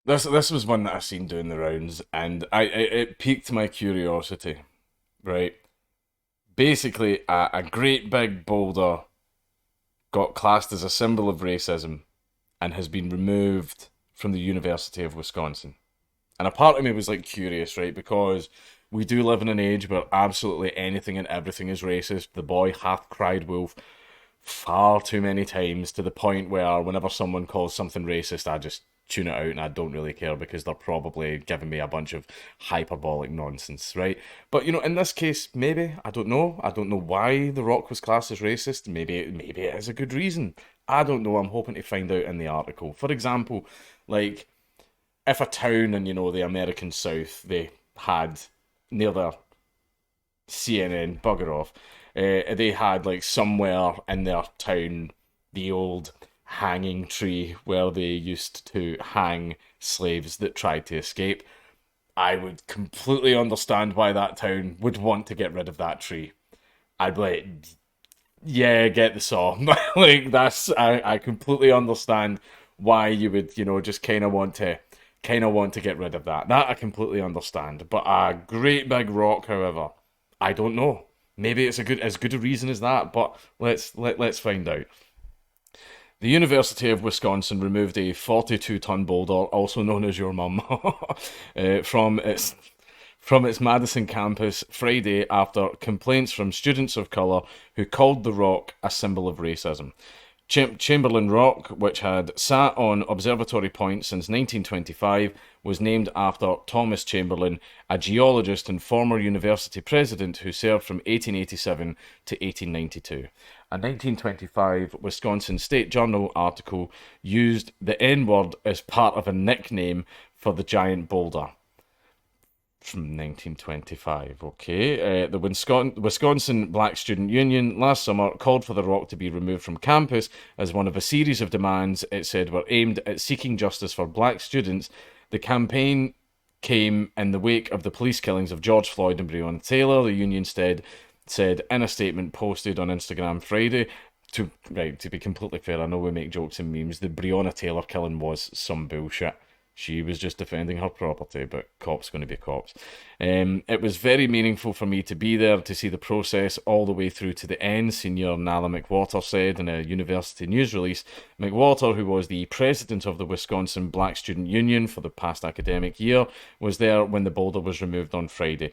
This was one that I seen doing the rounds, and it piqued my curiosity. Right, basically, a great big boulder got classed as a symbol of racism and has been removed from the University of Wisconsin. And a part of me was like curious, right? Because we do live in an age where absolutely anything and everything is racist. The boy hath cried wolf far too many times to the point where whenever someone calls something racist, I just tune it out and I don't really care because they're probably giving me a bunch of hyperbolic nonsense, right? But in this case, maybe I don't know. I don't know why The Rock was classed as racist. Maybe it has a good reason. I don't know. I'm hoping to find out in the article. For example, like if a town in the American South they had near their CNN, bugger off. They had like somewhere in their town the old hanging tree where they used to hang slaves that tried to escape. I would completely understand why that town would want to get rid of that tree. I'd be like, yeah, get the saw. Like I completely understand why you would, just kind of want to get rid of that. That I completely understand. But a great big rock, however, I don't know. Maybe it's as good a reason as that, but let's find out. The University of Wisconsin removed a 42-ton boulder, also known as your mum, from its Madison campus Friday after complaints from students of colour who called the rock a symbol of racism. Chamberlain Rock, which had sat on Observatory Point since 1925, was named after Thomas Chamberlain, a geologist and former university president who served from 1887 to 1892. A 1925 Wisconsin State Journal article used the N word as part of a nickname for the giant boulder from 1925. Okay. The Wisconsin Black Student Union last summer called for the rock to be removed from campus as one of a series of demands it said were aimed at seeking justice for black students. The campaign came in the wake of the police killings of George Floyd and Breonna Taylor. The union said in a statement posted on Instagram Friday. To be completely fair, I know we make jokes and memes. The Breonna Taylor killing was some bullshit. She was just defending her property, but cops going to be cops. It was very meaningful for me to be there to see the process all the way through to the end, Senior Nala McWhorter said in a university news release. McWhorter, who was the president of the Wisconsin Black Student Union for the past academic year, was there when the boulder was removed on Friday.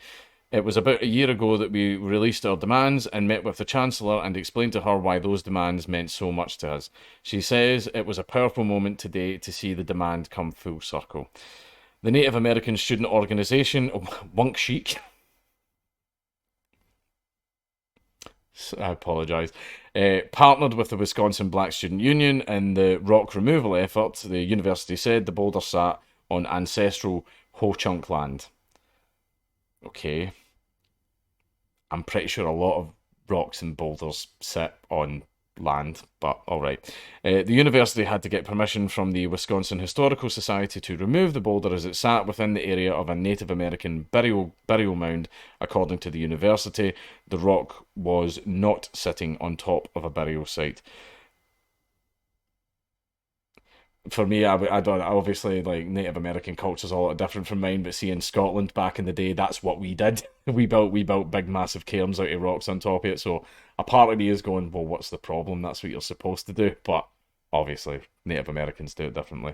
It was about a year ago that we released our demands and met with the Chancellor and explained to her why those demands meant so much to us. She says it was a powerful moment today to see the demand come full circle. The Native American Student Organization, Wunk Chic, I apologise, partnered with the Wisconsin Black Student Union in the rock removal effort. The university said the boulder sat on ancestral Ho Chunk land. Okay. I'm pretty sure a lot of rocks and boulders sit on land, but all right. The university had to get permission from the Wisconsin Historical Society to remove the boulder as it sat within the area of a Native American burial mound. According to the university, the rock was not sitting on top of a burial site. For me, I don't obviously like Native American culture's a lot different from mine, but see in Scotland back in the day, that's what we did. We built big massive cairns out of rocks on top of it. So a part of me is going, well, what's the problem? That's what you're supposed to do, but obviously Native Americans do it differently.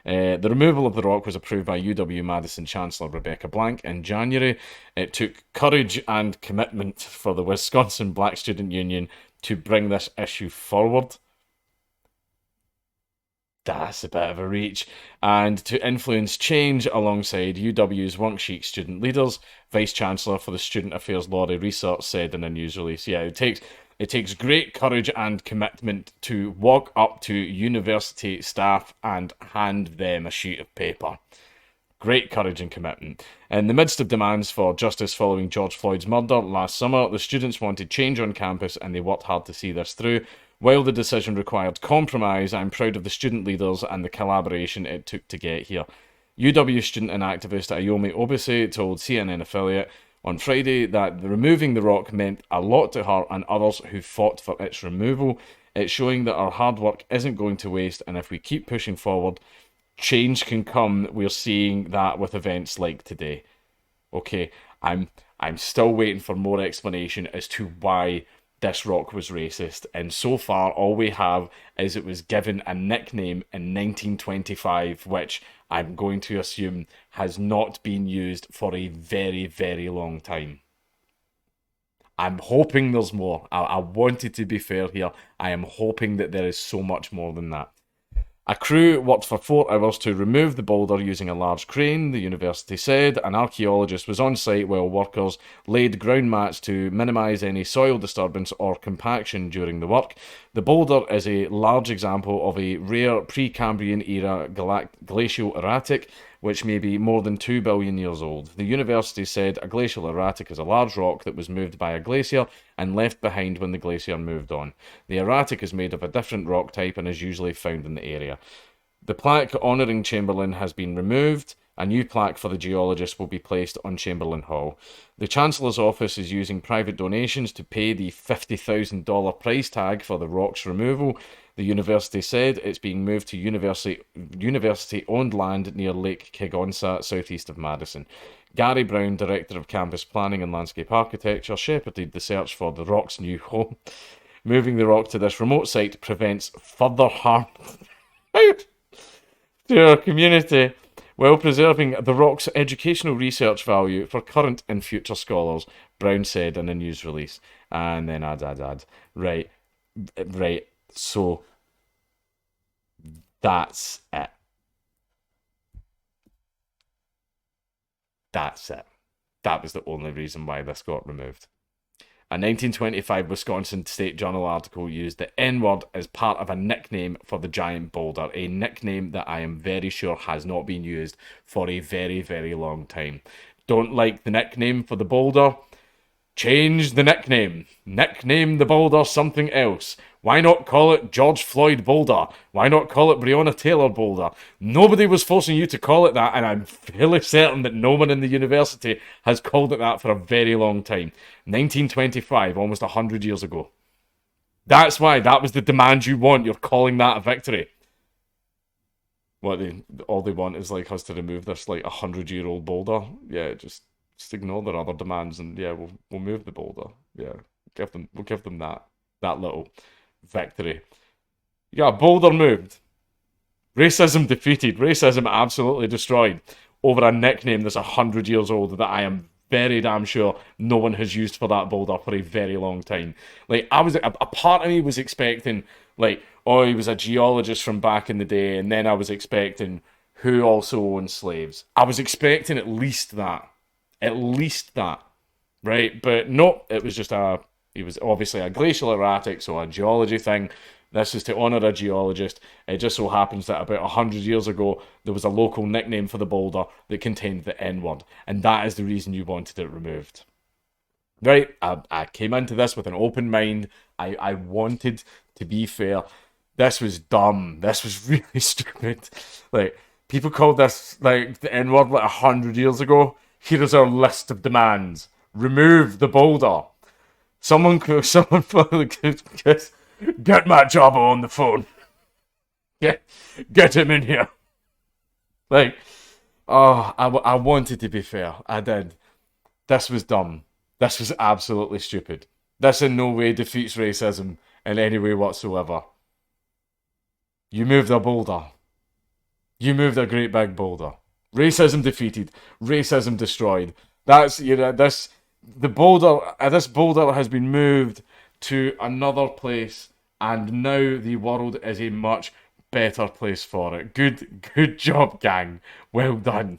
The removal of the rock was approved by UW Madison Chancellor Rebecca Blank in January. It took courage and commitment for the Wisconsin Black Student Union to bring this issue forward. That's a bit of a reach. And to influence change alongside UW's Wunk Chic student leaders, Vice Chancellor for the Student Affairs Laurie Research said in a news release. Yeah, it takes great courage and commitment to walk up to university staff and hand them a sheet of paper. Great courage and commitment. In the midst of demands for justice following George Floyd's murder last summer, the students wanted change on campus and they worked hard to see this through. While the decision required compromise, I'm proud of the student leaders and the collaboration it took to get here. UW student and activist Ayomi Obese told CNN affiliate on Friday that removing the rock meant a lot to her and others who fought for its removal. It's showing that our hard work isn't going to waste, and if we keep pushing forward, change can come. We're seeing that with events like today. Okay, I'm still waiting for more explanation as to why this rock was racist, and so far all we have is it was given a nickname in 1925, which I'm going to assume has not been used for a very, very long time. I'm hoping there's more. I wanted to be fair here. I am hoping that there is so much more than that. A crew worked for 4 hours to remove the boulder using a large crane, the university said. An archaeologist was on site while workers laid ground mats to minimise any soil disturbance or compaction during the work. The boulder is a large example of a rare Precambrian era glacial erratic, which may be more than 2 billion years old. The university said a glacial erratic is a large rock that was moved by a glacier and left behind when the glacier moved on. The erratic is made of a different rock type and is usually found in the area. The plaque honouring Chamberlain has been removed. A new plaque for the geologist will be placed on Chamberlain Hall. The Chancellor's office is using private donations to pay the $50,000 price tag for the rock's removal. The university said it's being moved to university-owned land near Lake Kegonsa, southeast of Madison. Gary Brown, Director of Campus Planning and Landscape Architecture, shepherded the search for the rock's new home. Moving the rock to this remote site prevents further harm to our community, while preserving the rock's educational research value for current and future scholars, Brown said in a news release. And then add. Right. So, that's it. That's it. That was the only reason why this got removed. A 1925 Wisconsin State Journal article used the N-word as part of a nickname for the giant boulder, a nickname that I am very sure has not been used for a very, very long time. Don't like the nickname for the boulder? Change the nickname. Nickname the boulder something else. Why not call it George Floyd Boulder? Why not call it Breonna Taylor Boulder? Nobody was forcing you to call it that, and I'm fairly certain that no one in the university has called it that for a very long time. 1925, almost 100 years ago. That's why that was the demand you want. You're calling that a victory. All they want is like us to remove this like 100-year-old boulder. Yeah, just ignore their other demands, and yeah, we'll move the boulder. Yeah, we'll give them that little victory. You got a boulder moved. Racism defeated. Racism absolutely destroyed over a nickname that's 100 years old that I am very damn sure no one has used for that boulder for a very long time. Like, a part of me was expecting, like, oh, he was a geologist from back in the day, and then I was expecting who also owned slaves. I was expecting at least that. Right? But no, it was just he was obviously a glacial erratic, so a geology thing. This is to honour a geologist. It just so happens that about 100 years ago, there was a local nickname for the boulder that contained the N-word, and that is the reason you wanted it removed. Right? I came into this with an open mind. I wanted to be fair. This was dumb. This was really stupid. Like, people called this, like, the N-word like 100 years ago. Here is our list of demands. Remove the boulder. Someone get Matt Jabba on the phone. Get him in here. Like, oh, I wanted to be fair. I did. This was dumb. This was absolutely stupid. This in no way defeats racism in any way whatsoever. You moved a boulder. You moved a great big boulder. Racism defeated. Racism destroyed. This boulder has been moved to another place, and now the world is a much better place for it. Good job, gang. Well done.